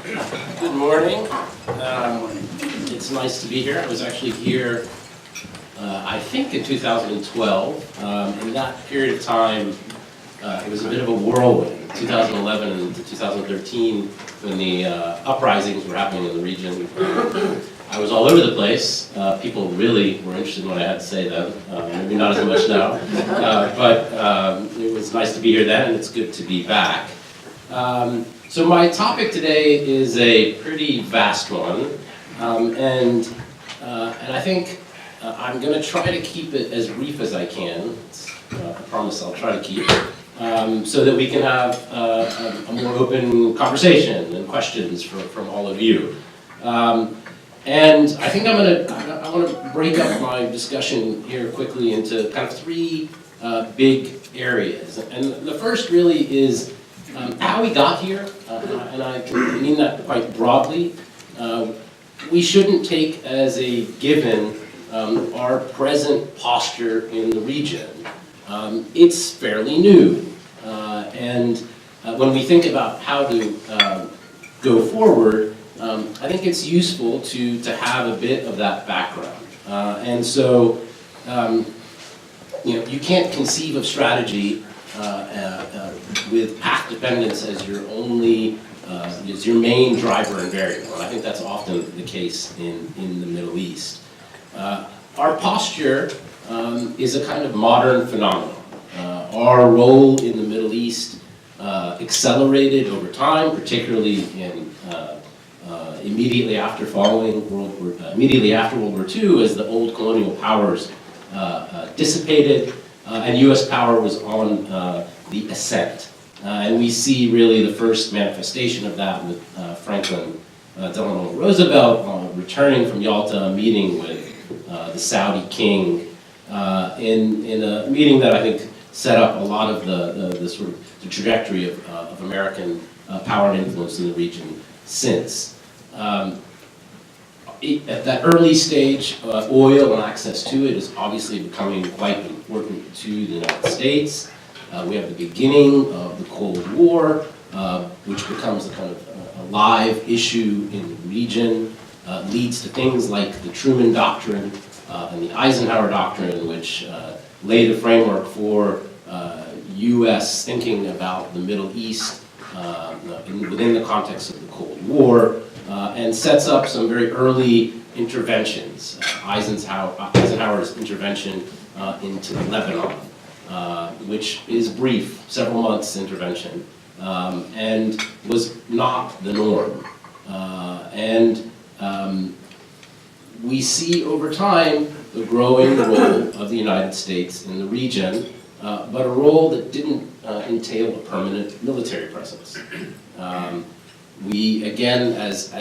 Good morning. It's nice to be here. I was actually here, I think in 2012. In that period of time, it was a bit of a whirlwind. 2011 and 2013, when the uprisings were happening in the region, I was all over the place. People really were interested in what I had to say then. Maybe not as much now. But it was nice to be here then, and it's good to be back. So my topic today is a pretty vast one, and I think I'm going to try to keep it as brief as I can. I promise I'll try to keep it, so that we can have a more open conversation and questions from all of you. And I think I want to break up my discussion here quickly into kind of three big areas. And the first really is how we got here, and I mean that quite broadly. We shouldn't take as a given our present posture in the region. It's fairly new, and when we think about how to go forward, I think it's useful to have a bit of that background. And so, you can't conceive of strategy with path dependence as your only, as your main driver and variable. And I think that's often the case in the Middle East. Our posture is a kind of modern phenomenon. Our role in the Middle East accelerated over time, particularly in immediately after immediately after World War II, as the old colonial powers dissipated. And U.S. power was on the ascent. And we see really the first manifestation of that with Franklin Delano Roosevelt returning from Yalta, meeting with the Saudi king in a meeting that I think set up a lot of the sort of the trajectory of American power and influence in the region since. At that early stage, oil and access to it is obviously becoming quite important to the United States. We have the beginning of the Cold War, which becomes a kind of a live issue in the region, leads to things like the Truman Doctrine and the Eisenhower Doctrine, which lay the framework for U.S. thinking about the Middle East within the context of the Cold War. And sets up some very early interventions. Eisenhower's intervention into Lebanon, which is brief, several months intervention, and was not the norm. We see over time the growing role of the United States in the region, but a role that didn't entail a permanent military presence. We, again, as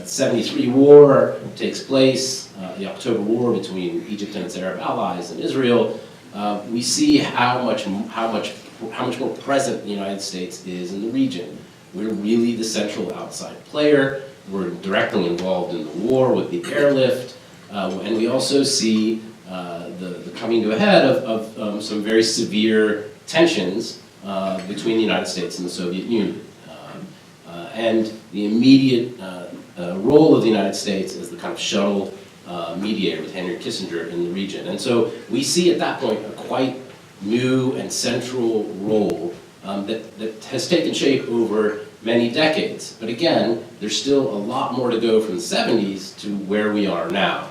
73 war takes place, the October War between Egypt and its Arab allies and Israel, we see how much more present the United States is in the region. We're really the central outside player. We're directly involved in the war with the airlift, and we also see the coming to a head of some very severe tensions between the United States and the Soviet Union. And the immediate role of the United States as the kind of shuttle mediator with Henry Kissinger in the region. And so we see at that point a quite new and central role that has taken shape over many decades. But again, there's still a lot more to go from the 70s to where we are now.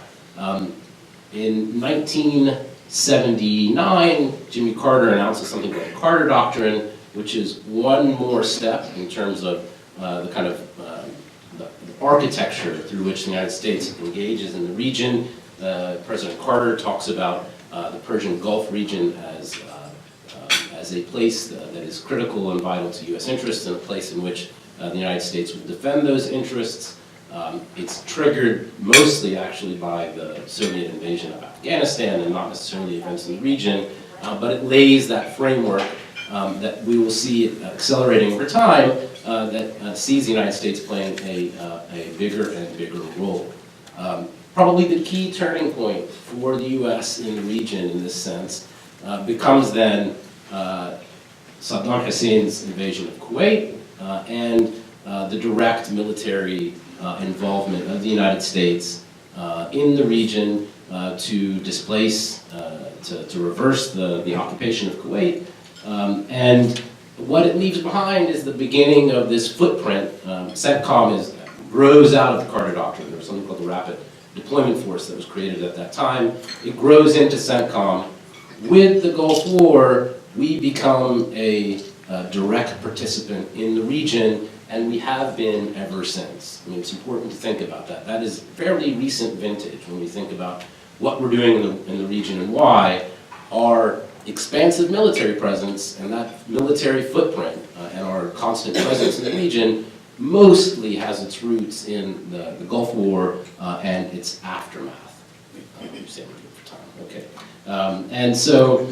In 1979, Jimmy Carter announces something called the Carter Doctrine, which is one more step in terms of the kind of the architecture through which the United States engages in the region. President Carter talks about the Persian Gulf region as a place that is critical and vital to U.S. interests, and a place in which the United States would defend those interests. It's triggered mostly actually by the Soviet invasion of Afghanistan and not necessarily events in the region, but it lays that framework that we will see accelerating over time that sees the United States playing a bigger and bigger role. Probably the key turning point for the U.S. in the region in this sense becomes then Saddam Hussein's invasion of Kuwait and the direct military involvement of the United States in the region to displace, to reverse the occupation of Kuwait. And what it leaves behind is the beginning of this footprint. CENTCOM grows out of the Carter Doctrine. There was something called the Rapid Deployment Force that was created at that time. It grows into CENTCOM. With the Gulf War, we become a direct participant in the region, and we have been ever since. I mean, it's important to think about that. That is fairly recent vintage when we think about what we're doing in the region and why. Our expansive military presence and that military footprint and our constant presence in the region mostly has its roots in the Gulf War and its aftermath. Okay. And so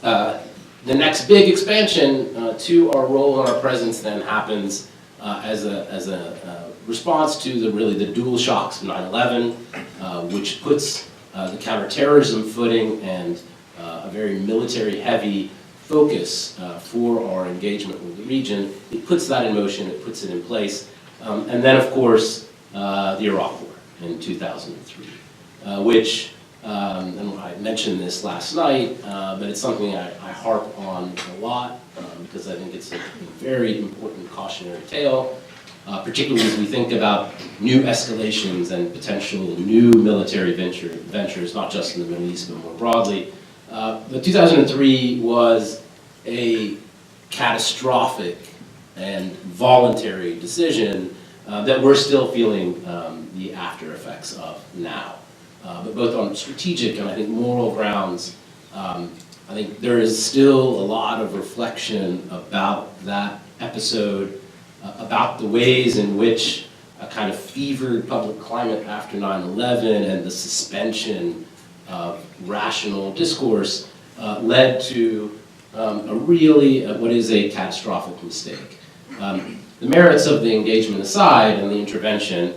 the next big expansion to our role and our presence then happens as a response to the dual shocks of 9/11, which puts the counterterrorism footing and a very military-heavy focus for our engagement with the region. It puts that in motion, it puts it in place. And then, of course, the Iraq War in 2003, which, and I mentioned this last night, but it's something I harp on a lot because I think it's a very important cautionary tale, particularly as we think about new escalations and potential new military ventures, not just in the Middle East, but more broadly. But 2003 was a catastrophic and voluntary decision that we're still feeling the after effects of now. But both on strategic and I think moral grounds, I think there is still a lot of reflection about that episode, about the ways in which a kind of fevered public climate after 9/11 and the suspension of rational discourse led to what is a catastrophic mistake. The merits of the engagement aside and the intervention,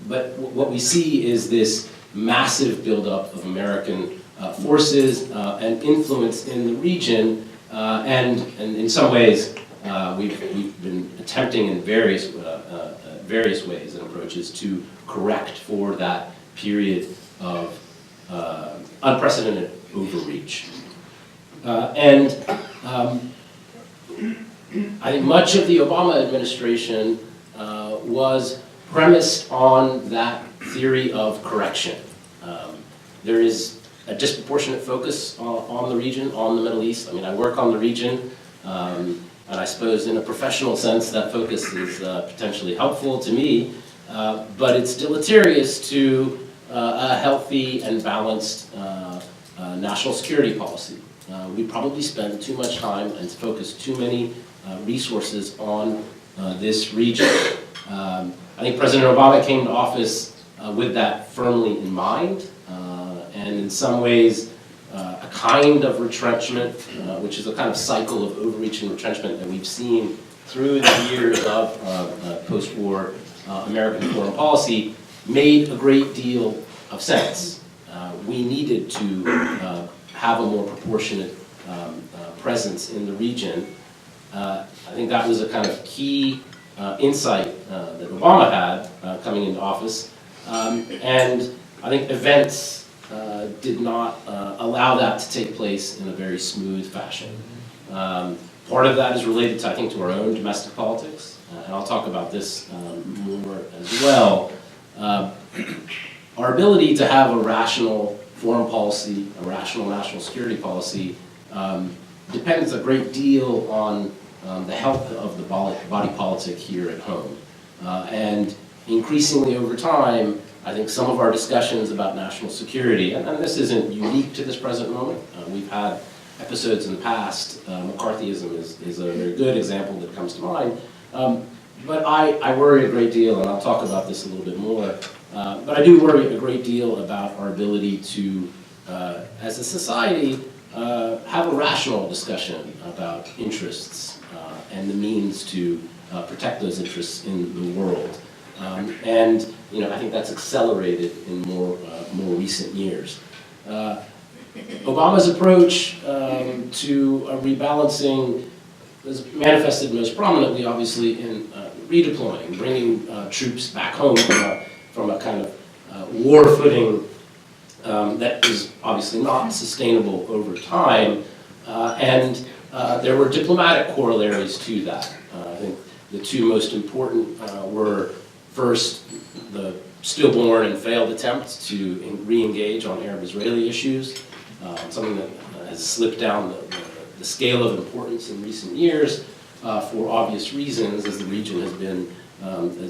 but what we see is this massive buildup of American forces and influence in the region, and in some ways we've been attempting in various ways and approaches to correct for that period of unprecedented overreach. I think much of the Obama administration was premised on that theory of correction. There is a disproportionate focus on the region, on the Middle East. I mean, I work on the region, and I suppose in a professional sense that focus is potentially helpful to me, but it's deleterious to a healthy and balanced national security policy. We probably spend too much time and focus too many resources on this region. I think President Obama came to office with that firmly in mind, and in some ways a kind of retrenchment, which is a kind of cycle of overreach and retrenchment that we've seen through the years of post-war American foreign policy, made a great deal of sense. We needed to have a more proportionate presence in the region. I think that was a kind of key insight that Obama had coming into office. And I think events did not allow that to take place in a very smooth fashion. Part of that is related to, I think, to our own domestic politics, and I'll talk about this more as well. Our ability to have a rational foreign policy, a rational national security policy, depends a great deal on the health of the body politic here at home. And increasingly over time, I think some of our discussions about national security, and this isn't unique to this present moment, we've had episodes in the past, McCarthyism is a very good example that comes to mind, but I worry a great deal, and I'll talk about this a little bit more, but I do worry a great deal about our ability to, as a society, have a rational discussion about interests and the means to protect those interests in the world. And I think that's accelerated in more recent years. Obama's approach to rebalancing was manifested most prominently, obviously, in redeploying, bringing troops back home from a kind of war footing that is obviously not sustainable over time, and there were diplomatic corollaries to that. I think the two most important were, first, the stillborn and failed attempts to re-engage on Arab-Israeli issues, something that has slipped down the scale of importance in recent years for obvious reasons, as the region has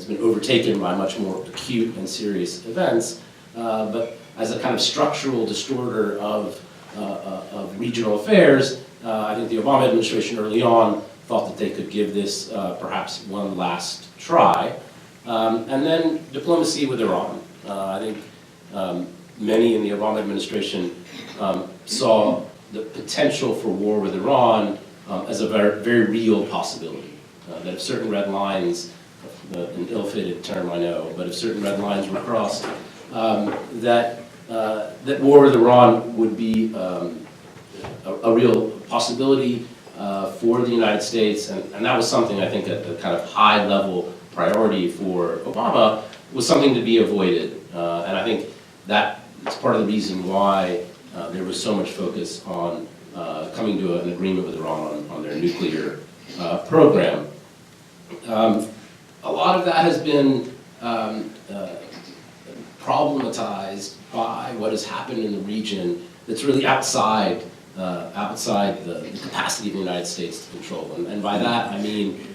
been overtaken by much more acute and serious events. But as a kind of structural distorter of regional affairs, I think the Obama administration early on thought that they could give this perhaps one last try. And then diplomacy with Iran. I think many in the Obama administration saw the potential for war with Iran as a very, very real possibility. That if certain red lines, an ill-fitted term I know, but if certain red lines were crossed, that war with Iran would be a real possibility for the United States, and that was something I think at the kind of high-level priority for Obama was something to be avoided, and I think that is part of the reason why there was so much focus on coming to an agreement with Iran on their nuclear program. A lot of that has been problematized by what has happened in the region that's really outside the capacity of the United States to control. And by that I mean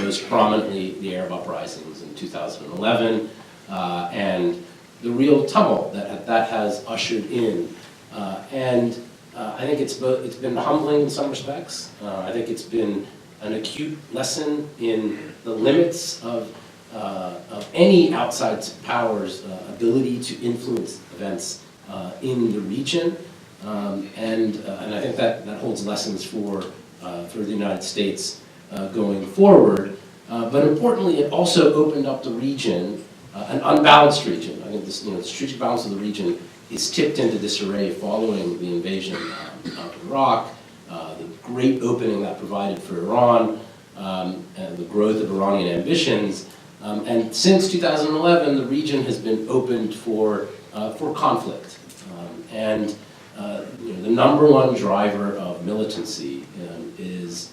most prominently the Arab Uprisings in 2011 and the real tumult that has ushered in. I think it's been humbling in some respects. I think it's been an acute lesson in the limits of any outside power's ability to influence events in the region, and I think that holds lessons for the United States going forward. But importantly, it also opened up the region, an unbalanced region. I think this, the strategic balance of the region is tipped into disarray following the invasion of Iraq, the great opening that provided for Iran, and the growth of Iranian ambitions. And since 2011, the region has been opened for conflict. The number one driver of militancy is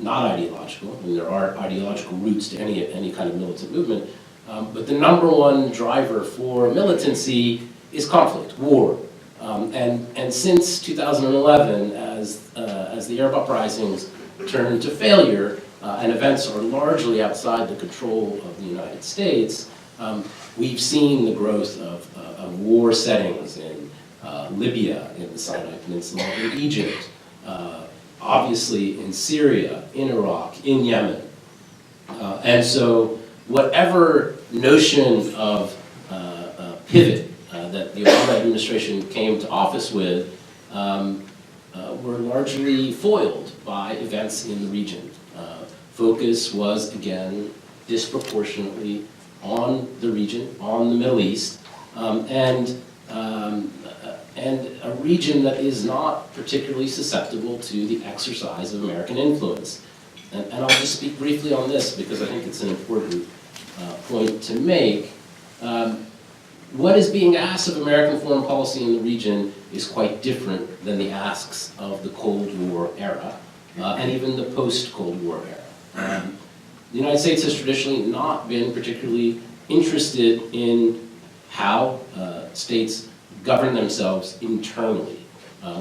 not ideological. I mean, there are ideological roots to any kind of militant movement, but the number one driver for militancy is conflict, war. And since 2011, as the Arab uprisings turned to failure, and events are largely outside the control of the United States, we've seen the growth of war settings in Libya, in the Sinai Peninsula, in Egypt, obviously in Syria, in Iraq, in Yemen. And so whatever notion of pivot that the Obama administration came to office with were largely foiled by events in the region. Focus was, again, disproportionately on the region, on the Middle East, and a region that is not particularly susceptible to the exercise of American influence. And I'll just speak briefly on this because I think it's an important point to make. What is being asked of American foreign policy in the region is quite different than the asks of the Cold War era, and even the post-Cold War era. The United States has traditionally not been particularly interested in how states govern themselves internally.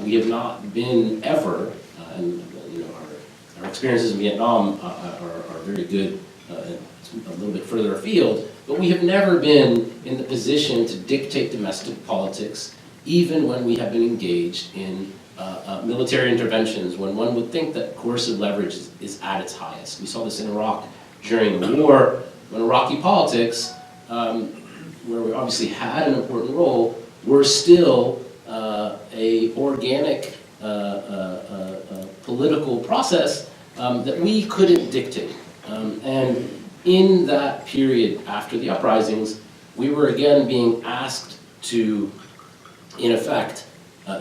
We have not been ever, and our experiences in Vietnam are very good, it's a little bit further afield, but we have never been in the position to dictate domestic politics, even when we have been engaged in military interventions, when one would think that coercive leverage is at its highest. We saw this in Iraq during the war, when Iraqi politics, where we obviously had an important role, were still a organic political process that we couldn't dictate. And in that period after the uprisings, we were again being asked to, in effect,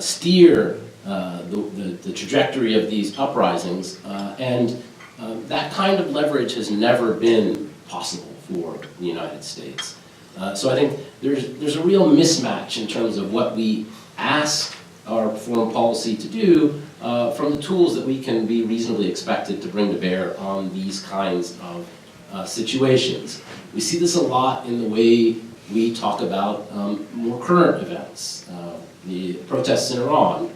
steer the trajectory of these uprisings, and that kind of leverage has never been possible for the United States. So I think there's a real mismatch in terms of what we ask our foreign policy to do from the tools that we can be reasonably expected to bring to bear on these kinds of situations. We see this a lot in the way we talk about more current events, the protests in Iran,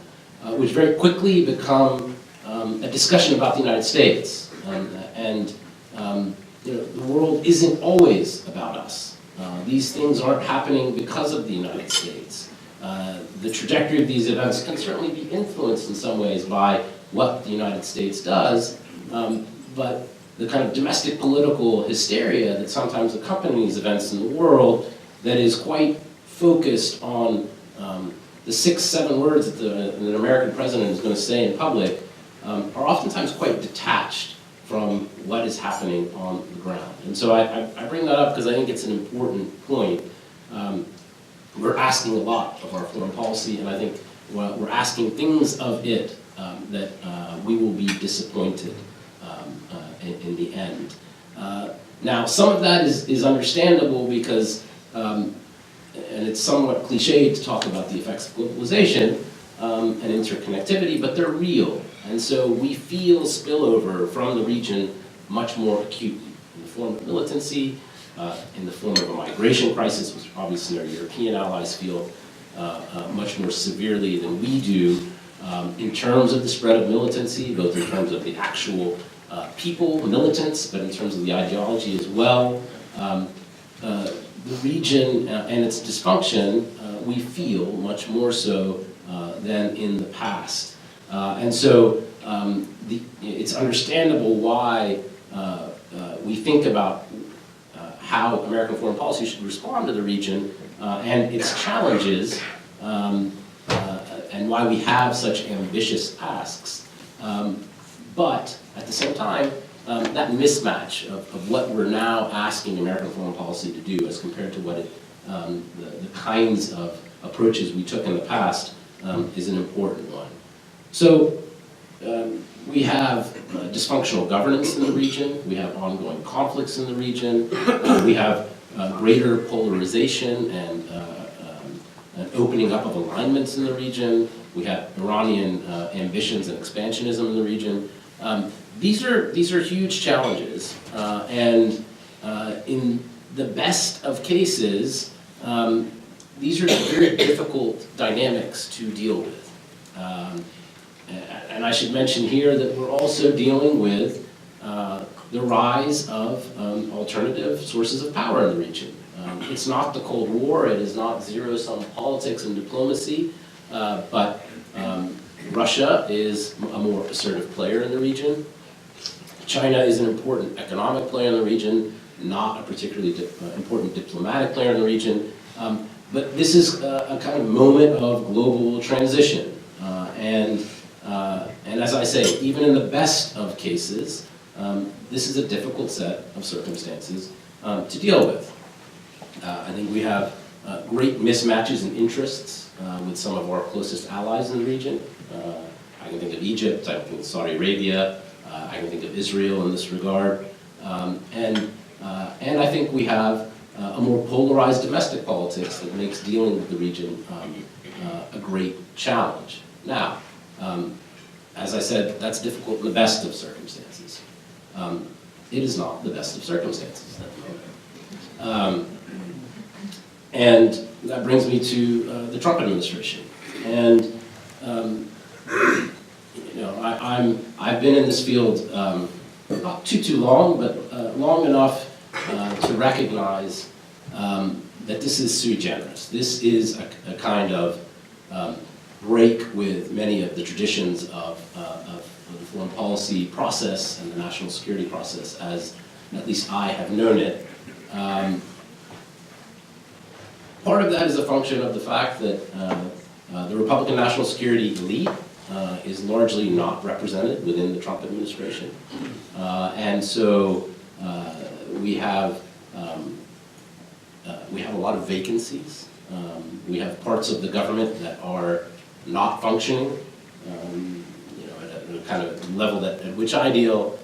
which very quickly become a discussion about the United States. The world isn't always about us. These things aren't happening because of the United States. The trajectory of these events can certainly be influenced in some ways by what the United States does, but the kind of domestic political hysteria that sometimes accompanies events in the world that is quite focused on the 6-7 words that an American president is going to say in public are oftentimes quite detached from what is happening on the ground. And so I bring that up because I think it's an important point. We're asking a lot of our foreign policy, and I think we're asking things of it that we will be disappointed in the end. Now, some of that is understandable because, and it's somewhat cliche to talk about the effects of globalization and interconnectivity, but they're real. And so we feel spillover from the region much more acutely in the form of militancy, in the form of a migration crisis, which obviously our European allies feel much more severely than we do, in terms of the spread of militancy, both in terms of the actual people, militants, but in terms of the ideology as well. The region and its dysfunction, we feel much more so than in the past. And so it's understandable why we think about how American foreign policy should respond to the region and its challenges, and why we have such ambitious asks. But at the same time, that mismatch of what we're now asking American foreign policy to do as compared to what the kinds of approaches we took in the past is an important one. So we have dysfunctional governance in the region, we have ongoing conflicts in the region, we have greater polarization and an opening up of alignments in the region, we have Iranian ambitions and expansionism in the region. These are huge challenges, and in the best of cases, these are very difficult dynamics to deal with. And I should mention here that we're also dealing with the rise of alternative sources of power in the region. It's not the Cold War, it is not zero-sum politics and diplomacy, but Russia is a more assertive player in the region. China is an important economic player in the region, not a particularly important diplomatic player in the region. But this is a kind of moment of global transition. And as I say, even in the best of cases, this is a difficult set of circumstances to deal with. I think we have great mismatches in interests with some of our closest allies in the region. I can think of Egypt, I can think of Saudi Arabia, I can think of Israel in this regard. And I think we have a more polarized domestic politics that makes dealing with the region a great challenge. Now, as I said, that's difficult in the best of circumstances. It is not the best of circumstances at the moment. And that brings me to the Trump administration. And I've been in this field not too long, but long enough to recognize that this is sui generis. This is a kind of break with many of the traditions of the foreign policy process and the national security process, as at least I have known it. Part of that is a function of the fact that the Republican national security elite is largely not represented within the Trump administration. And so we have a lot of vacancies. We have parts of the government that are not functioning, at a kind of level at which I deal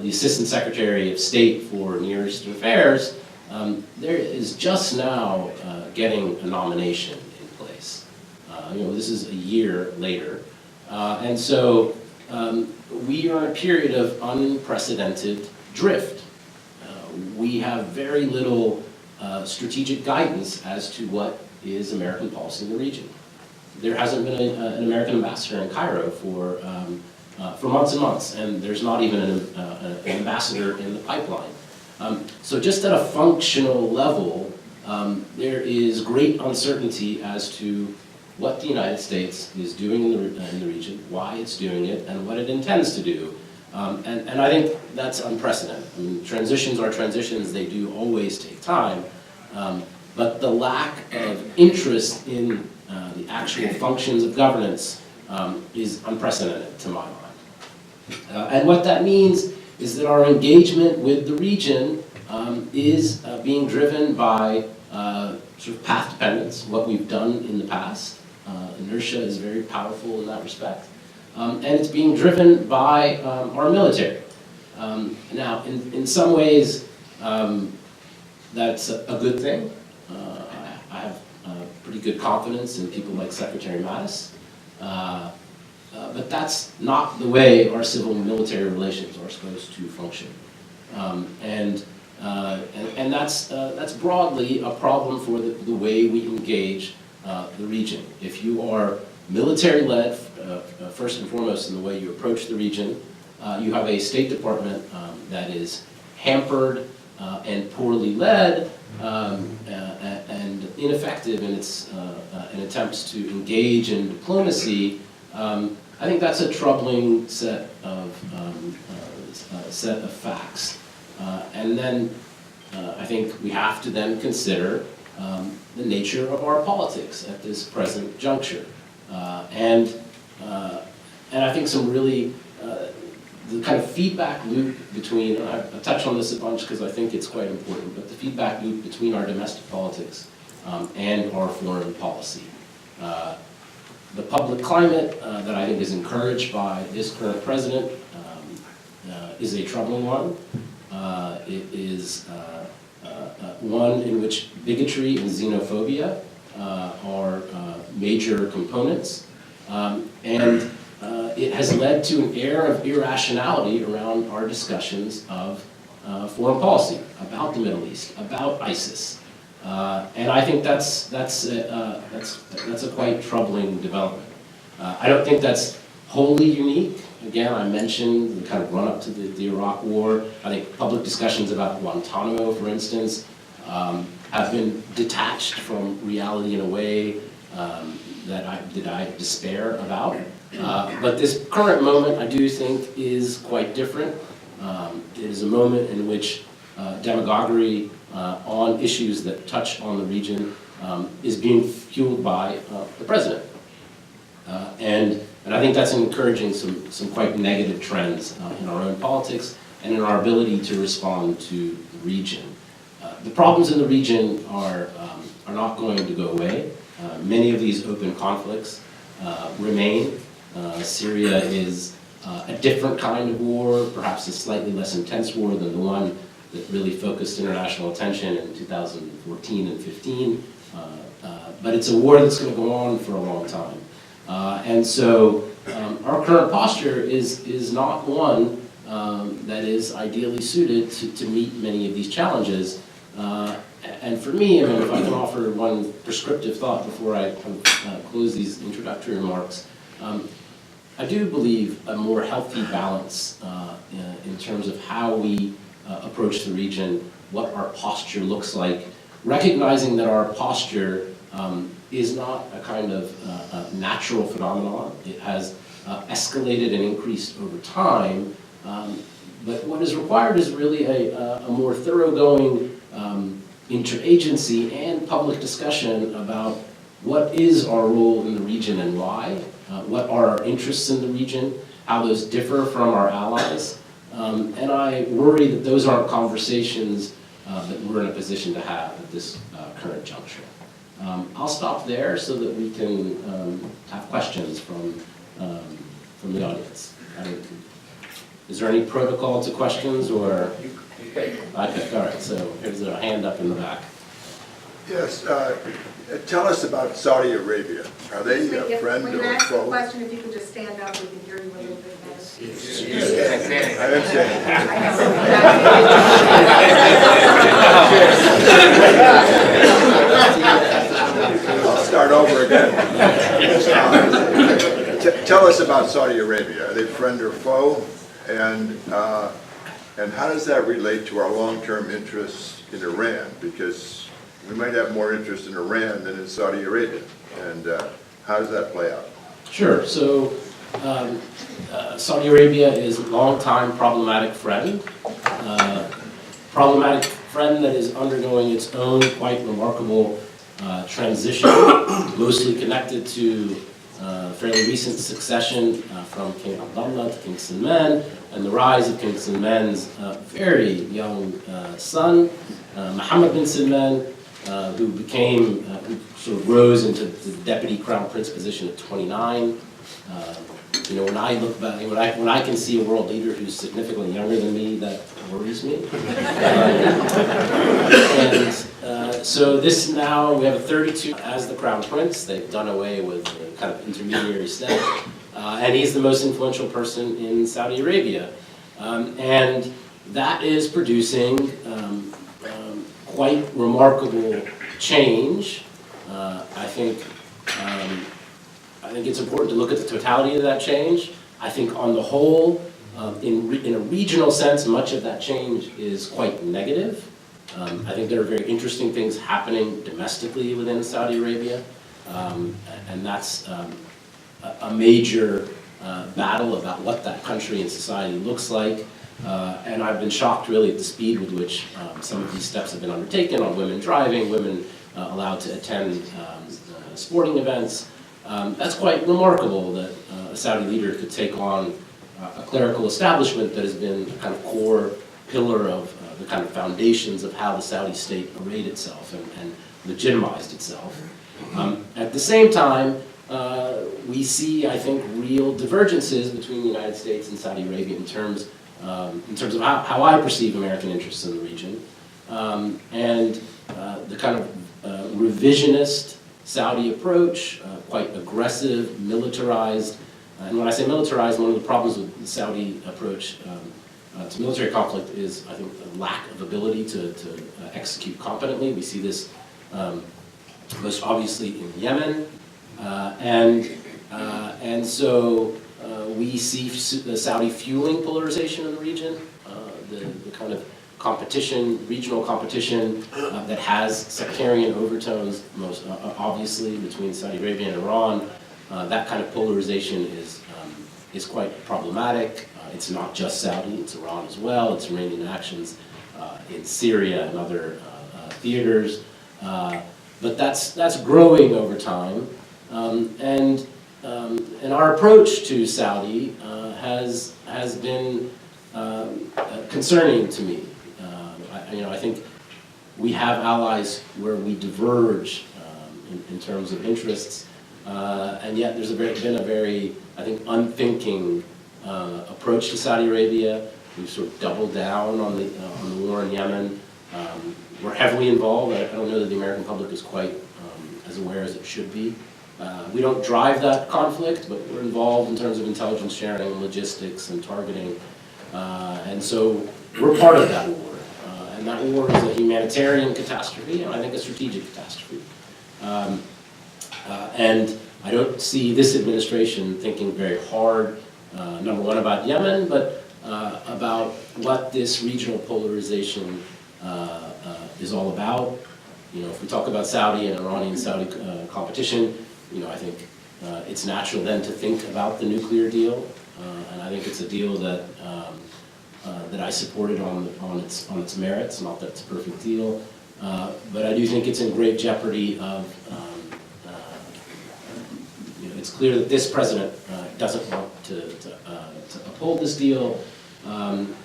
the Assistant Secretary of State for Near Eastern Affairs, there is just now getting a nomination in place. This is a year later. And so we are in a period of unprecedented drift. We have very little strategic guidance as to what is American policy in the region. There hasn't been an American ambassador in Cairo for months and months, and there's not even an ambassador in the pipeline. So just at a functional level, there is great uncertainty as to what the United States is doing in the region, why it's doing it, and what it intends to do. And I think that's unprecedented. I mean, transitions are transitions, they do always take time, but the lack of interest in the actual functions of governance is unprecedented to my mind. And what that means is that our engagement with the region is being driven by sort of path dependence, what we've done in the past. Inertia is very powerful in that respect. And it's being driven by our military. Now, in some ways, that's a good thing. I have pretty good confidence in people like Secretary Mattis. But that's not the way our civil-military relations are supposed to function. And that's broadly a problem for the way we engage the region. If you are military-led, first and foremost in the way you approach the region, you have a State Department that is hampered and poorly led and ineffective in its attempts to engage in diplomacy. I think that's a troubling set of facts. And then I think we have to then consider the nature of our politics at this present juncture. And I think some really, the kind of feedback loop between, I touched on this a bunch because I think it's quite important, but the feedback loop between our domestic politics and our foreign policy. The public climate that I think is encouraged by this current president is a troubling one. It is one in which bigotry and xenophobia are major components. And it has led to an air of irrationality around our discussions of foreign policy, about the Middle East, about ISIS. And I think that's a quite troubling development. I don't think that's wholly unique. Again, I mentioned the kind of run-up to the Iraq War. I think public discussions about Guantanamo, for instance, have been detached from reality in a way that I despair about. But this current moment, I do think, is quite different. It is a moment in which demagoguery on issues that touch on the region is being fueled by the president. And I think that's encouraging some quite negative trends in our own politics and in our ability to respond to the region. The problems in the region are not going to go away. Many of these open conflicts remain. Syria is a different kind of war, perhaps a slightly less intense war than the one that really focused international attention in 2014 and 15. But it's a war that's going to go on for a long time. And so our current posture is not one that is ideally suited to meet many of these challenges. And for me, I mean, if I can offer one prescriptive thought before I close these introductory remarks, I do believe a more healthy balance in terms of how we approach the region, what our posture looks like, recognizing that our posture is not a kind of natural phenomenon. It has escalated and increased over time, but what is required is really a more thoroughgoing interagency and public discussion about what is our role in the region and why, what are our interests in the region, how those differ from our allies. And I worry that those aren't conversations that we're in a position to have at this current juncture. I'll stop there so that we can have questions from the audience. Is there any protocol to questions or? Okay, all right, so here's a hand up in the back. Yes, tell us about Saudi Arabia. Are they a friend When you or ask the foe? question, if you could just stand up, we can hear you a little bit better. I understand. I'll start over again. Tell us about Saudi Arabia. Are they friend or foe? And how does that relate to our long-term interests in Iran? Because we might have more interest in Iran than in Saudi Arabia. And how does that play out? Sure. So Saudi Arabia is a long-time problematic friend. Problematic friend that is undergoing its own quite remarkable transition, mostly connected to fairly recent succession from King Abdullah to King Salman, and the rise of King Salman's very young son, Mohammed bin Salman, who sort of rose into the deputy crown prince position at 29. You know, when I look back, when I can see a world leader who's significantly younger than me, that worries me. So this now, we have a 32 as the crown prince. They've done away with the kind of intermediary step. And he's the most influential person in Saudi Arabia. And that is producing quite remarkable change. I think it's important to look at the totality of that change. I think on the whole, in a regional sense, much of that change is quite negative. I think there are very interesting things happening domestically within Saudi Arabia, and that's a major battle about what that country and society looks like. And I've been shocked really at the speed with which some of these steps have been undertaken on women driving, women allowed to attend sporting events. That's quite remarkable that a Saudi leader could take on a clerical establishment that has been a kind of core pillar of the kind of foundations of how the Saudi state arrayed itself and legitimized itself. At the same time, we see, I think, real divergences between the United States and Saudi Arabia in terms of how I perceive American interests in the region, and the kind of revisionist Saudi approach, quite aggressive, militarized. And when I say militarized, one of the problems with the Saudi approach to military conflict is, I think, the lack of ability to execute competently. We see this most obviously in Yemen, and so we see the Saudi fueling polarization in the region, the kind of competition, regional competition that has sectarian overtones, most obviously between Saudi Arabia and Iran. That kind of polarization is quite problematic. It's not just Saudi, it's Iran as well. It's Iranian actions in Syria and other theaters. But that's growing over time. And our approach to Saudi has been concerning to me. I think we have allies where we diverge in terms of interests, and yet there's been a very, I think, unthinking approach to Saudi Arabia. We've sort of doubled down on the war in Yemen. We're heavily involved. I don't know that the American public is quite as aware as it should be. We don't drive that conflict, but we're involved in terms of intelligence sharing, logistics, and targeting. And so we're part of that war. And that war is a humanitarian catastrophe, and I think a strategic catastrophe. And I don't see this administration thinking very hard, number one, about Yemen, but about what this regional polarization is all about. If we talk about Saudi and Iranian-Saudi competition, I think it's natural then to think about the nuclear deal, and I think it's a deal that I supported on its merits. Not that it's a perfect deal, but I do think it's in great jeopardy of. It's clear that this president doesn't want to uphold this deal, and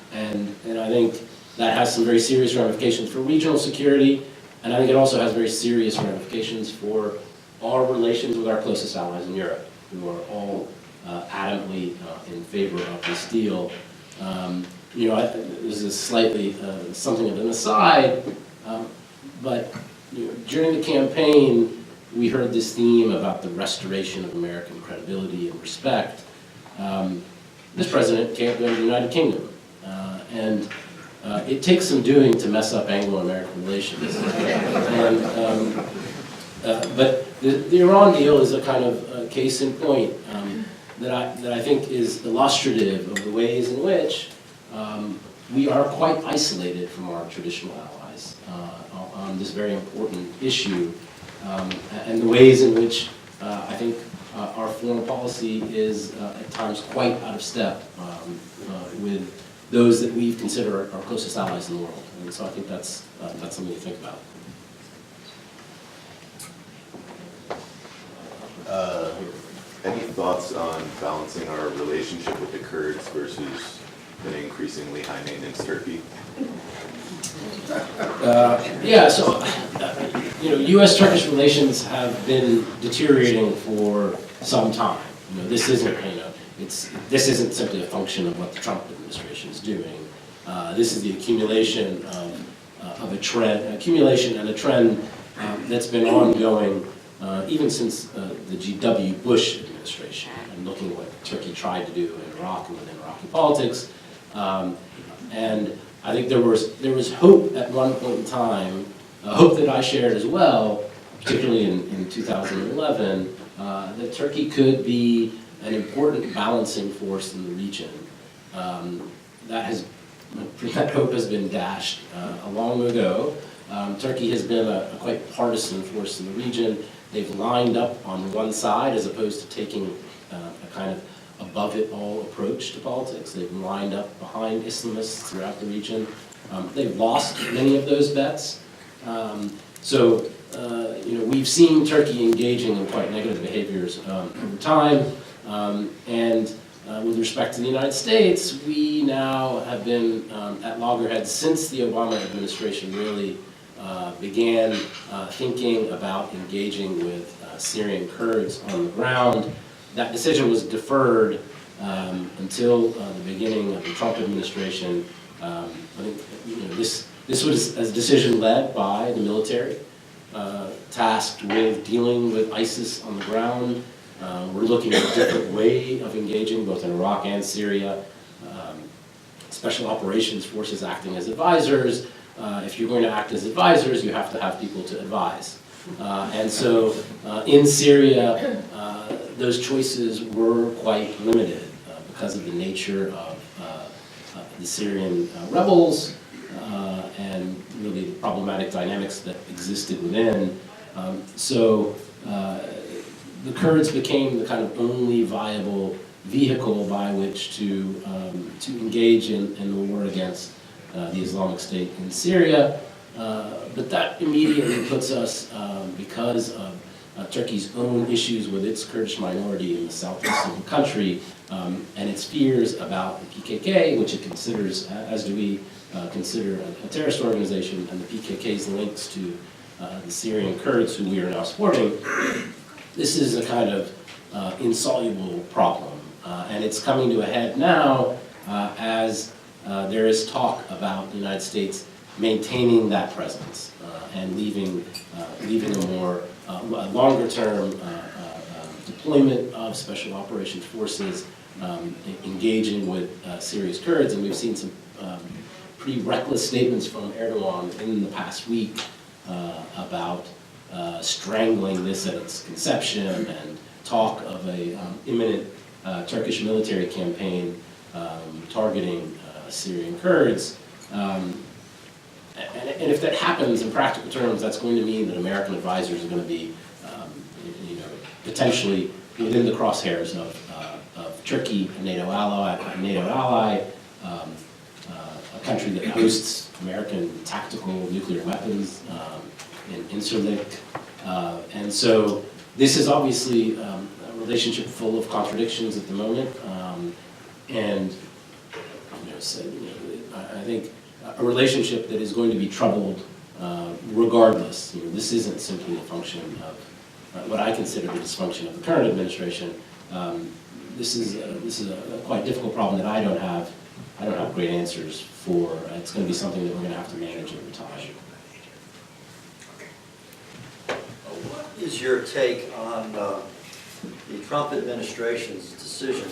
I think that has some very serious ramifications for regional security, and I think it also has very serious ramifications for our relations with our closest allies in Europe, who are all adamantly in favor of this deal. This is slightly something of an aside, but during the campaign, we heard this theme about the restoration of American credibility and respect. This president can't go to the United Kingdom, and it takes some doing to mess up Anglo-American relations. But the Iran deal is a kind of case in point that I think is illustrative of the ways in which we are quite isolated from our traditional allies on this very important issue, and the ways in which I think our foreign policy is at times quite out of step with those that we consider our closest allies in the world. And so I think that's something to think about. Any thoughts on balancing our relationship with the Kurds versus an increasingly high maintenance Turkey? U.S.-Turkish relations have been deteriorating for some time. This isn't simply a function of what the Trump administration is doing. This is the accumulation of a trend that's been ongoing even since the G.W. Bush administration, and looking at what Turkey tried to do in Iraq and within Iraqi politics. And I think there was hope at one point in time, hope that I shared as well, particularly in 2011, that Turkey could be an important balancing force in the region. That hope has been dashed long ago. Turkey has been a quite partisan force in the region. They've lined up on one side as opposed to taking a kind of above-it-all approach to politics. They've lined up behind Islamists throughout the region. They've lost many of those bets. We've seen Turkey engaging in quite negative behaviors over time. With respect to the United States, we now have been at loggerheads since the Obama administration really began thinking about engaging with Syrian Kurds on the ground. That decision was deferred until the beginning of the Trump administration. I think this was a decision led by the military, tasked with dealing with ISIS on the ground. We're looking at a different way of engaging both in Iraq and Syria. Special operations forces acting as advisors. If you're going to act as advisors, you have to have people to advise. In Syria, those choices were quite limited because of the nature of the Syrian rebels and really the problematic dynamics that existed within. The Kurds became the kind of only viable vehicle by which to engage in the war against the Islamic State in Syria. But that immediately puts us, because of Turkey's own issues with its Kurdish minority in the southeast of the country, and its fears about the PKK, which it considers, as do we, consider a terrorist organization, and the PKK's links to the Syrian Kurds, who we are now supporting. This is a kind of insoluble problem, and it's coming to a head now as there is talk about the United States maintaining that presence and leaving a more longer-term deployment of special operations forces engaging with Syria's Kurds. And we've seen some pretty reckless statements from Erdogan in the past week about strangling this at its conception, and talk of a imminent Turkish military campaign targeting Syrian Kurds. And if that happens in practical terms, that's going to mean that American advisors are going to be potentially within the crosshairs of Turkey, a NATO ally, a country that hosts American tactical nuclear weapons in Incirlik. And so this is obviously a relationship full of contradictions at the moment. I think a relationship that is going to be troubled regardless. This isn't simply a function of what I consider the dysfunction of the current administration. This is a quite difficult problem that I don't have I don't have great answers for. It's going to be something that we're going to have to manage over time. What is your take on the Trump administration's decision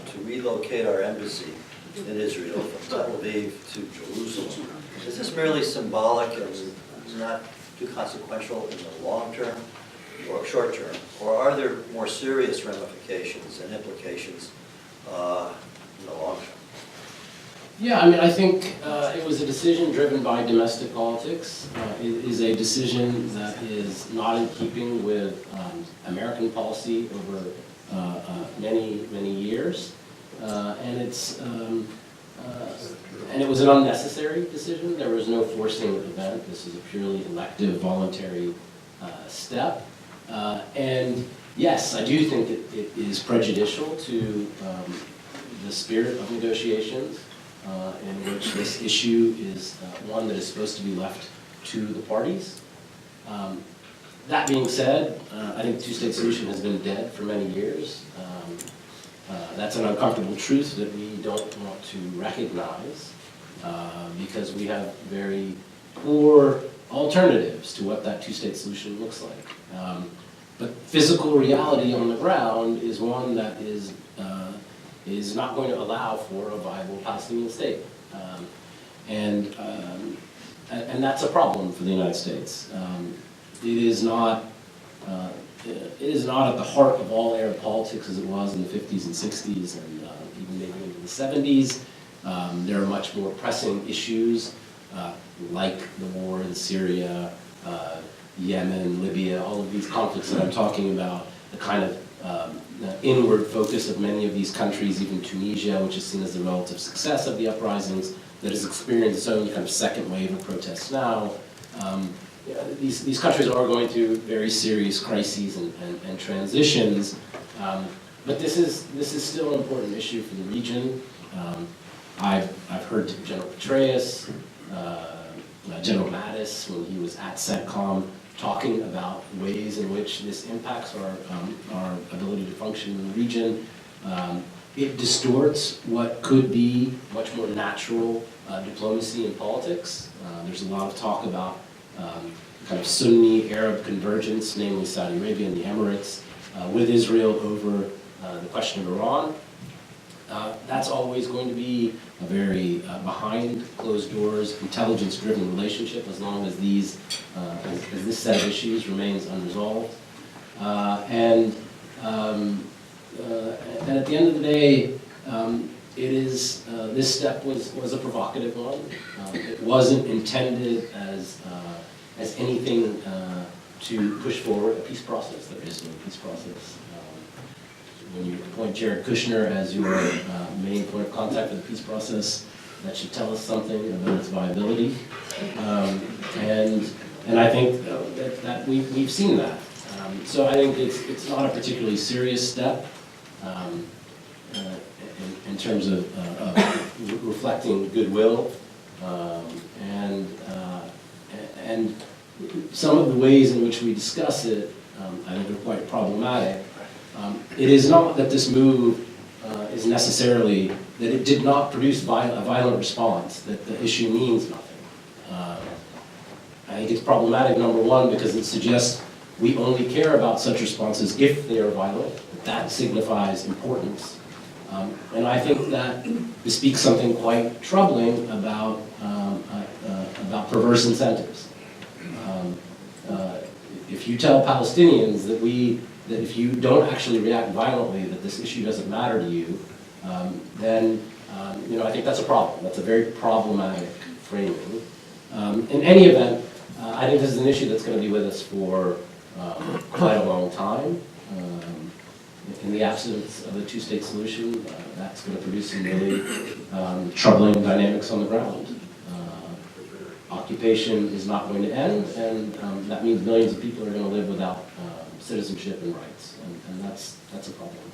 to relocate our embassy in Israel from Tel Aviv to Jerusalem? Is this merely symbolic and not too consequential in the long term or short term? Or are there more serious ramifications and implications in the long term? Yeah, I mean, I think it was a decision driven by domestic politics. It is a decision that is not in keeping with American policy over many years, and it was an unnecessary decision. There was no forcing event. This is a purely elective, voluntary step. And yes, I do think it is prejudicial to the spirit of negotiations. In which this issue is one that is supposed to be left to the parties. That being said, I think the two-state solution has been dead for many years. That's an uncomfortable truth that we don't want to recognize because we have very poor alternatives to what that two-state solution looks like. But physical reality on the ground is one that is not going to allow for a viable Palestinian state. And that's a problem for the United States. It is not at the heart of all Arab politics as it was in the 50s and 60s and even maybe into the 70s. There are much more pressing issues like the war in Syria, Yemen, Libya, all of these conflicts that I'm talking about, the kind of the inward focus of many of these countries, even Tunisia, which is seen as the relative success of the uprisings, that has experienced its own kind of second wave of protests now. These countries are going through very serious crises and transitions, but this is still an important issue for the region. I've heard General Petraeus, General Mattis, when he was at CENTCOM, talking about ways in which this impacts our ability to function in the region. It distorts what could be much more natural diplomacy and politics. There's a lot of talk about kind of Sunni Arab convergence, namely Saudi Arabia and the Emirates, with Israel over the question of Iran. That's always going to be a very behind closed doors, intelligence-driven relationship as long as as this set of issues remains unresolved. And at the end of the day, this step was a provocative one. It wasn't intended as anything to push forward a peace process. There is no peace process. When you appoint Jared Kushner as your main point of contact for the peace process, that should tell us something about its viability. And I think that we've seen that. So I think it's not a particularly serious step in terms of reflecting goodwill, and some of the ways in which we discuss it, I think, are quite problematic. It is not that this move is necessarily that it did not produce a violent response, that the issue means nothing. I think it's problematic, number one, because it suggests we only care about such responses if they are violent. That signifies importance. And I think that bespeaks something quite troubling about perverse incentives. If you tell Palestinians that if you don't actually react violently, that this issue doesn't matter to you, then I think that's a problem. That's a very problematic framing. In any event, I think this is an issue that's going to be with us for quite a long time. In the absence of a two-state solution, that's going to produce some really troubling dynamics on the ground. Occupation is not going to end, and that means millions of people are going to live without citizenship and rights, and that's a problem.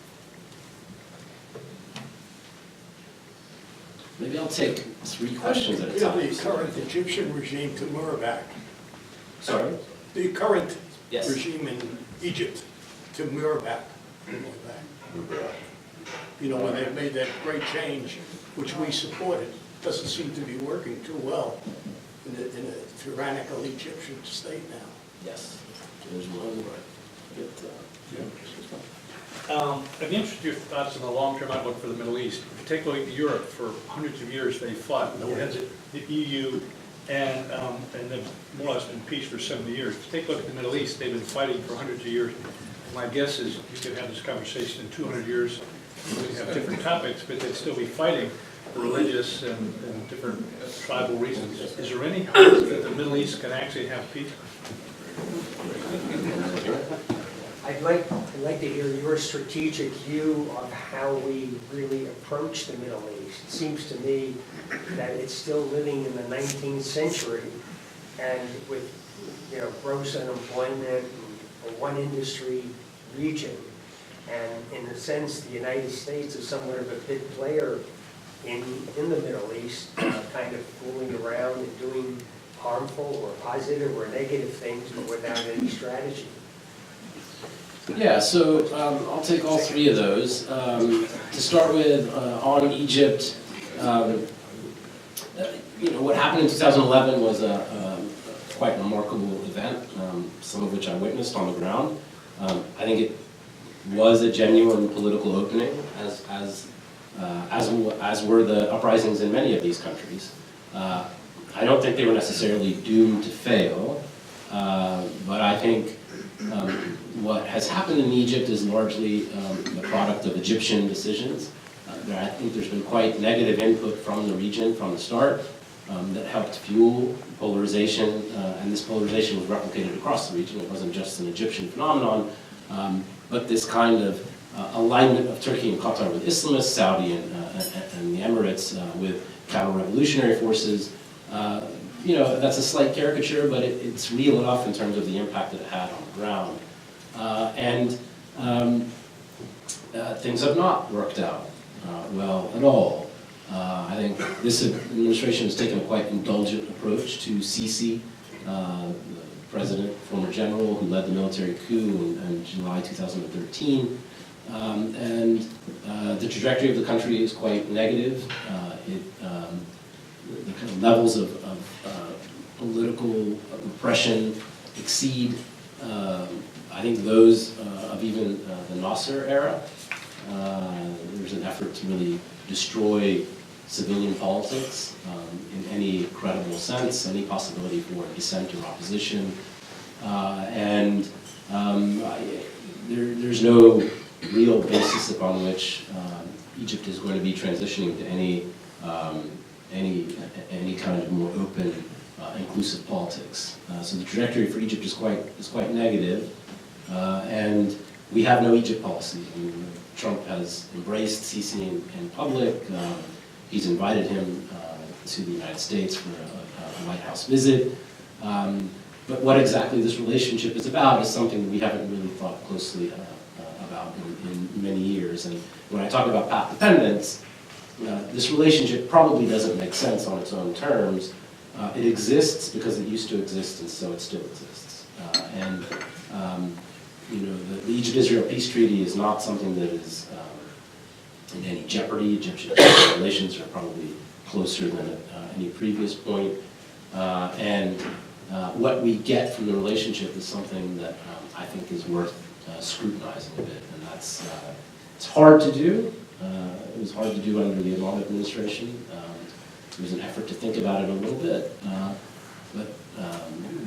Maybe I'll take 3 questions at a time. The current Egyptian regime to Mubarak. Sorry? The current Yes. regime in Egypt to Mubarak. You know, when they've made that great change, which we supported, doesn't seem to be working too well in a tyrannical Egyptian state now. Yes. There's one. I'd be interested in your thoughts on the long-term outlook for the Middle East, particularly Europe. For hundreds of years, they fought, the heads of the EU, and they've more or less been peace for 70 years. If you take a look at the Middle East, they've been fighting for hundreds of years. My guess is you could have this conversation in 200 years. We'd have different topics, but they'd still be fighting for religious and different tribal reasons. Is there any hope that the Middle East can actually have peace? I'd like to hear your strategic view of how we really approach the Middle East. It seems to me that it's still living in the 19th century, and with, you know, gross unemployment and a one industry region. And in a sense, the United States is somewhat of a big player in the Middle East, kind of fooling around and doing harmful or positive or negative things, but without any strategy. Yeah, so I'll take all three of those. To start with, on Egypt, you know, what happened in 2011 was a quite remarkable event, some of which I witnessed on the ground. I think it was a genuine political opening, as were the uprisings in many of these countries. I don't think they were necessarily doomed to fail, but I think what has happened in Egypt is largely the product of Egyptian decisions. I think there's been quite negative input from the region from the start that helped fuel polarization, and this polarization was replicated across the region. It wasn't just an Egyptian phenomenon, but this kind of alignment of Turkey and Qatar with Islamists, Saudi and the Emirates with counter-revolutionary forces. You know, that's a slight caricature, but it's real enough in terms of the impact that it had on the ground. Things have not worked out well at all. I think this administration has taken a quite indulgent approach to Sisi, the president, former general, who led the military coup in July 2013. The trajectory of the country is quite negative. The kind of levels of political repression exceed, I think, those of even the Nasser era. There's an effort to really destroy civilian politics in any credible sense, any possibility for dissent or opposition. There's no real basis upon which Egypt is going to be transitioning to any kind of more open, inclusive politics. So the trajectory for Egypt is quite negative, and we have no Egypt policy. I mean, Trump has embraced Sisi in public. He's invited him to the United States for a White House visit. But what exactly this relationship is about is something we haven't really thought closely about in many years. And when I talk about path dependence, this relationship probably doesn't make sense on its own terms. It exists because it used to exist, and so it still exists. You know, the Egypt-Israel peace treaty is not something that is in any jeopardy. Egyptian-Israel relations are probably closer than at any previous point. What we get from the relationship is something that I think is worth scrutinizing a bit, and that's it's hard to do. It was hard to do under the Obama administration. There was an effort to think about it a little bit, but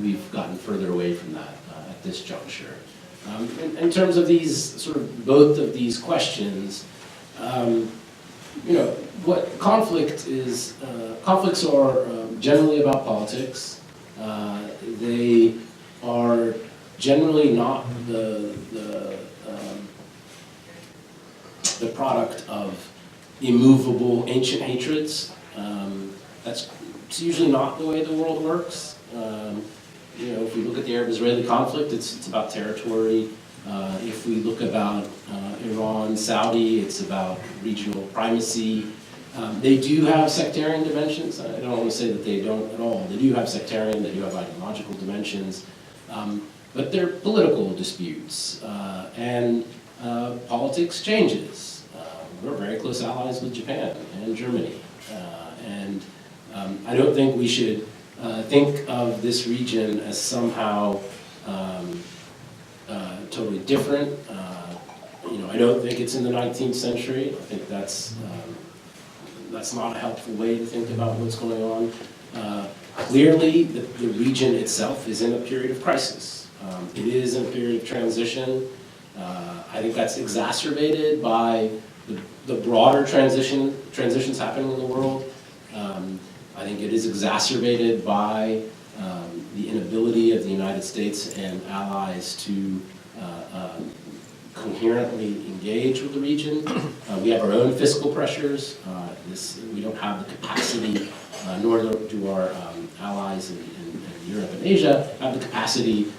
we've gotten further away from that at this juncture. In terms of these both of these questions, you know, what conflict is, conflicts are generally about politics. They are generally not the product of immovable ancient hatreds. It's usually not the way the world works. You know, if we look at the Arab-Israeli conflict, it's about territory. If we look about Iran, Saudi, it's about regional primacy. They do have sectarian dimensions. I don't want to say that they don't at all. They do have sectarian, they do have ideological dimensions. But they're political disputes. And politics changes. we're very close allies with Japan and Germany. And I don't think we should think of this region as somehow totally different. I don't think it's in the 19th century. I think that's not a helpful way to think about what's going on. Clearly, the region itself is in a period of crisis. It is in a period of transition. I think that's exacerbated by the broader transitions happening in the world. I think it is exacerbated by the inability of the United States and allies to coherently engage with the region. We have our own fiscal pressures. We don't have the capacity, nor do our allies in Europe and Asia, have the capacity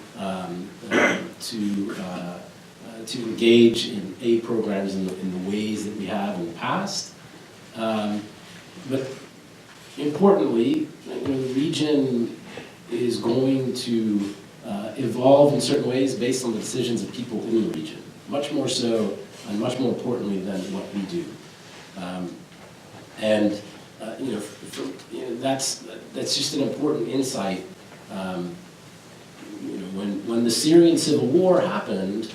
to engage in aid programs in the ways that we have in the past. But importantly, the region is going to evolve in certain ways based on the decisions of people in the region, much more so and much more importantly than what we do. That's just an important insight. When the Syrian civil war happened,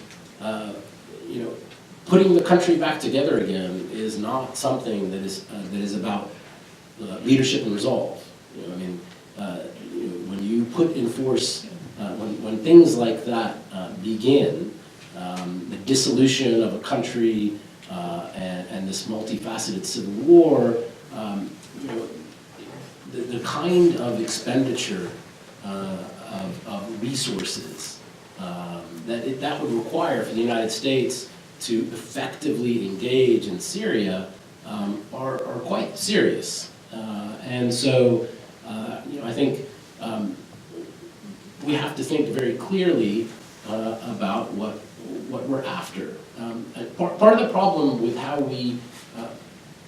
putting the country back together again is not something that is about leadership and resolve. When you put in force, when things like that begin, the dissolution of a country and this multifaceted civil war, the kind of expenditure of resources that would require for the United States to effectively engage in Syria are quite serious. And so, I think we have to think very clearly about what we're after. Part of the problem with how we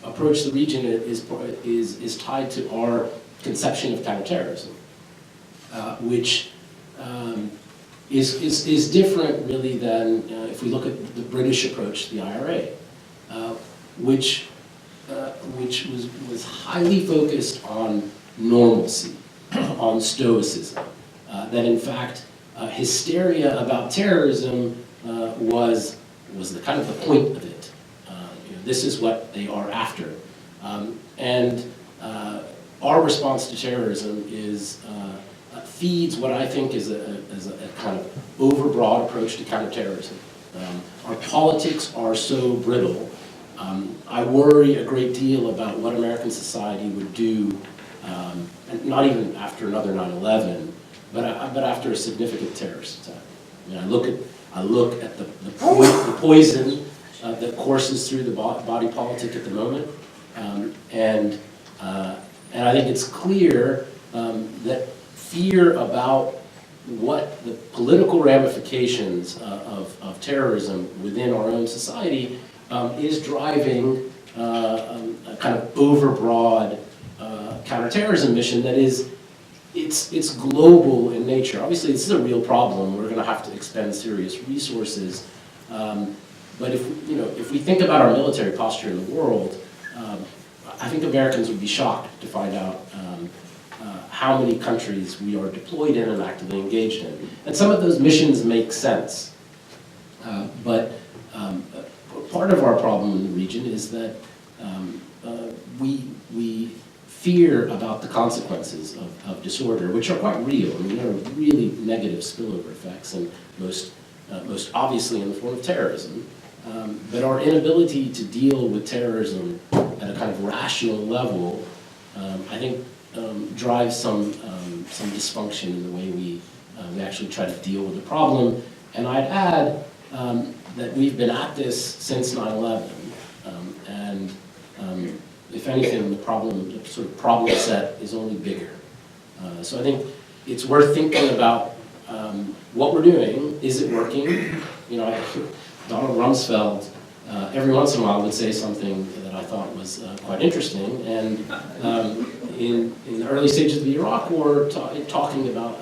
approach the region is tied to our conception of counterterrorism, which is different really than if we look at the British approach to the IRA, which was highly focused on normalcy, on stoicism, that in fact hysteria about terrorism was the kind of the point of it. This is what they are after, and our response to terrorism feeds what I think is a kind of overbroad approach to counterterrorism. Our politics are so brittle. I worry a great deal about what American society would do, and not even after another 9/11, but after a significant terrorist attack. I look at the poison that courses through the body politic at the moment, and I think it's clear that fear about what the political ramifications of terrorism within our own society is driving a kind of overbroad counterterrorism mission that is it's global in nature. Obviously, this is a real problem. We're going to have to expend serious resources. But if we think about our military posture in the world, I think Americans would be shocked to find out how many countries we are deployed in and actively engaged in. And some of those missions make sense. But part of our problem in the region is that we fear about the consequences of disorder, which are quite real. There are really negative spillover effects, and most obviously in the form of terrorism. But our inability to deal with terrorism at a kind of rational level, I think, drives some dysfunction in the way we actually try to deal with the problem. And I'd add that we've been at this since 9/11, and if anything, the sort of problem set is only bigger. So I think it's worth thinking about what we're doing. Is it working? Donald Rumsfeld every once in a while would say something that I thought was quite interesting, and in the early stages of the Iraq War, talking about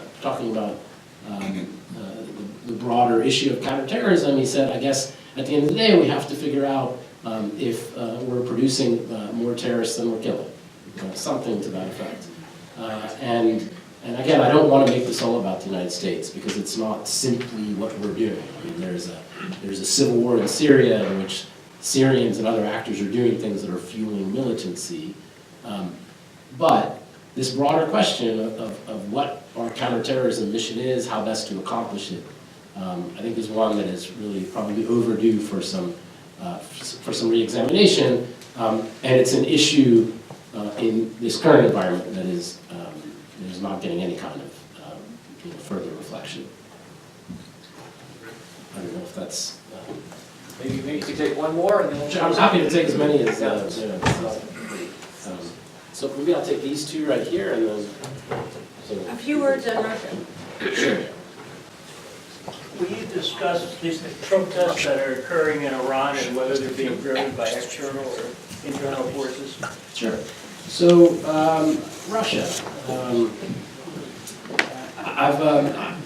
the broader issue of counterterrorism, he said, I guess at the end of the day we have to figure out if we're producing more terrorists than we're killing, something to that effect. And again, I don't want to make this all about the United States, because it's not simply what we're doing. I mean, there's a civil war in Syria in which Syrians and other actors are doing things that are fueling militancy. But this broader question of what our counterterrorism mission is, how best to accomplish it, I think is one that is really probably overdue for some re-examination, and it's an issue in this current environment that is not getting any kind of further reflection. I don't know if that's. Maybe you could take one more and then we'll. I'm happy to take as many as. So maybe I'll take these two right here and then. A few words on Russia. Sure. Will you discuss these protests that are occurring in Iran and whether they're being driven by external or internal forces? Sure. So Russia. I've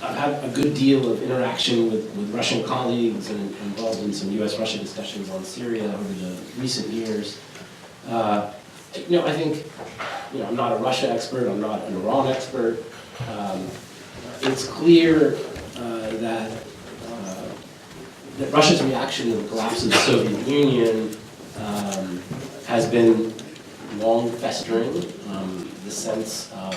had a good deal of interaction with Russian colleagues and involved in some U.S.-Russia discussions on Syria over the recent years. I think, I'm not a Russia expert, I'm not an Iran expert. It's clear that Russia's reaction to the collapse of the Soviet Union has been long festering. The sense of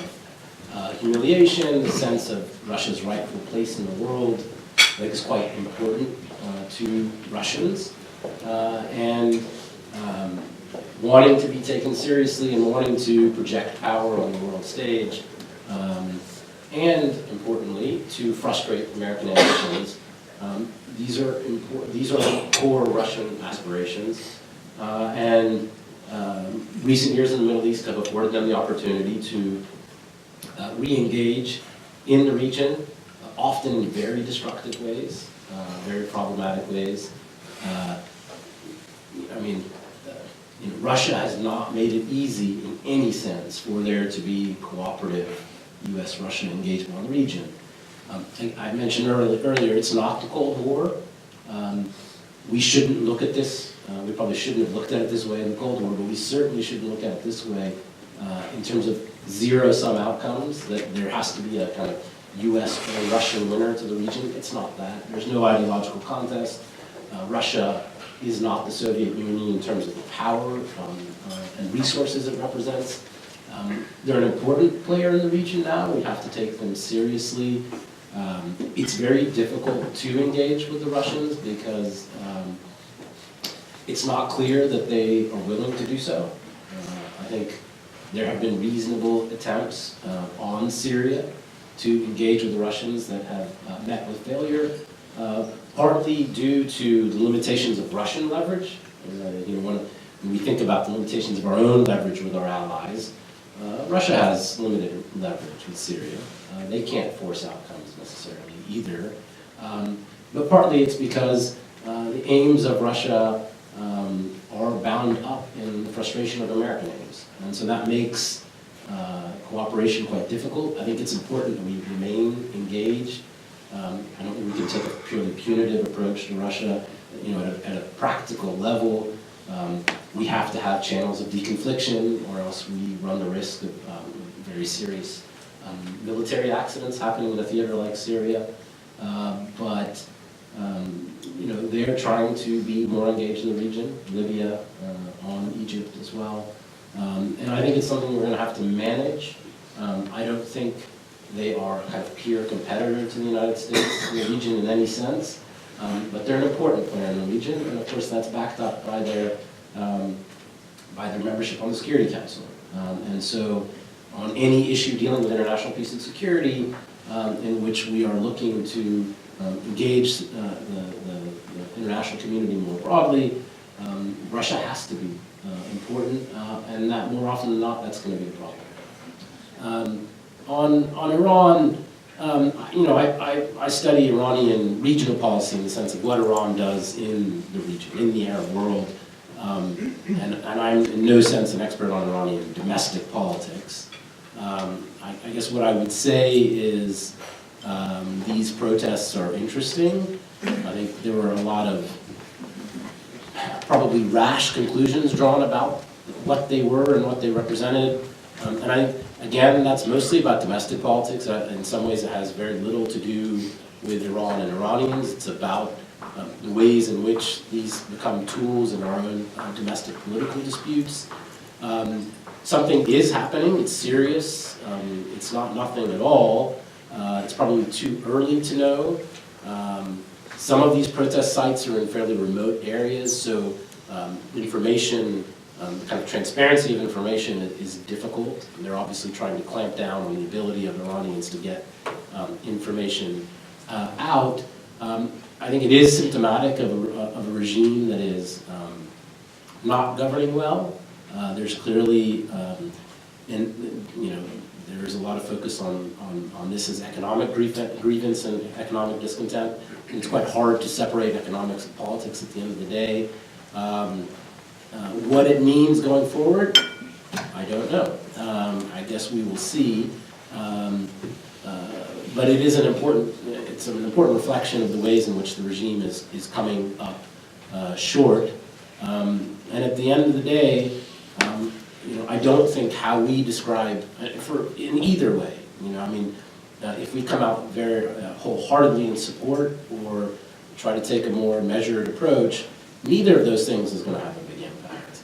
humiliation, the sense of Russia's rightful place in the world, I think is quite important to Russians. And wanting to be taken seriously and wanting to project power on the world stage, and importantly, to frustrate American ambitions. These are core Russian aspirations, and recent years in the Middle East have afforded them the opportunity to re-engage in the region, often in very destructive ways, very problematic ways. Russia has not made it easy in any sense for there to be cooperative U.S.-Russia engagement on the region. I mentioned earlier, it's not the Cold War. We shouldn't look at this, we probably shouldn't have looked at it this way in the Cold War, but we certainly shouldn't look at it this way in terms of zero-sum outcomes, that there has to be a kind of U.S. or Russian winner to the region. It's not that. There's no ideological contest. Russia is not the Soviet Union in terms of the power and resources it represents. They're an important player in the region now. We have to take them seriously. It's very difficult to engage with the Russians because it's not clear that they are willing to do so. I think there have been reasonable attempts on Syria to engage with the Russians that have met with failure, partly due to the limitations of Russian leverage. When we think about the limitations of our own leverage with our allies, Russia has limited leverage with Syria. They can't force outcomes necessarily either. But partly it's because the aims of Russia are bound up in the frustration of American aims. And so that makes cooperation quite difficult. I think it's important that we remain engaged. I don't think we can take a purely punitive approach to Russia. At a practical level, we have to have channels of deconfliction, or else we run the risk of very serious military accidents happening in a theater like Syria. But they're trying to be more engaged in the region, Libya, on Egypt as well. And I think it's something we're going to have to manage. I don't think they are kind of peer competitor to the United States in the region in any sense, but they're an important player in the region, and of course that's backed up by their membership on the Security Council. And so on any issue dealing with international peace and security, in which we are looking to engage the international community more broadly, Russia has to be important, and that more often than not, that's going to be a problem. On Iran, I study Iranian regional policy in the sense of what Iran does in the region, in the Arab world, and I'm in no sense an expert on Iranian domestic politics. I guess what I would say is these protests are interesting. I think there were a lot of probably rash conclusions drawn about what they were and what they represented. And again, that's mostly about domestic politics. In some ways, it has very little to do with Iran and Iranians. It's about the ways in which these become tools in our own domestic political disputes. Something is happening. It's serious. It's not nothing at all. It's probably too early to know. Some of these protest sites are in fairly remote areas, so information, kind of transparency of information is difficult. And they're obviously trying to clamp down on the ability of Iranians to get information out. I think it is symptomatic of a regime that is not governing well. There's clearly, there's a lot of focus on this as economic grievance and economic discontent. And it's quite hard to separate economics and politics at the end of the day. What it means going forward, I don't know. I guess we will see. But it is an important reflection of the ways in which the regime is coming up short. And at the end of the day, I don't think how we describe, in either way, if we come out very wholeheartedly in support or try to take a more measured approach, neither of those things is going to have a big impact.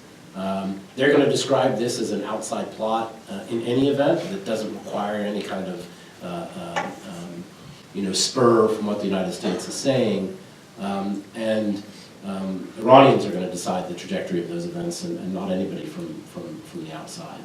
They're going to describe this as an outside plot in any event that doesn't require any kind of spur from what the United States is saying. Iranians are going to decide the trajectory of those events and not anybody from the outside.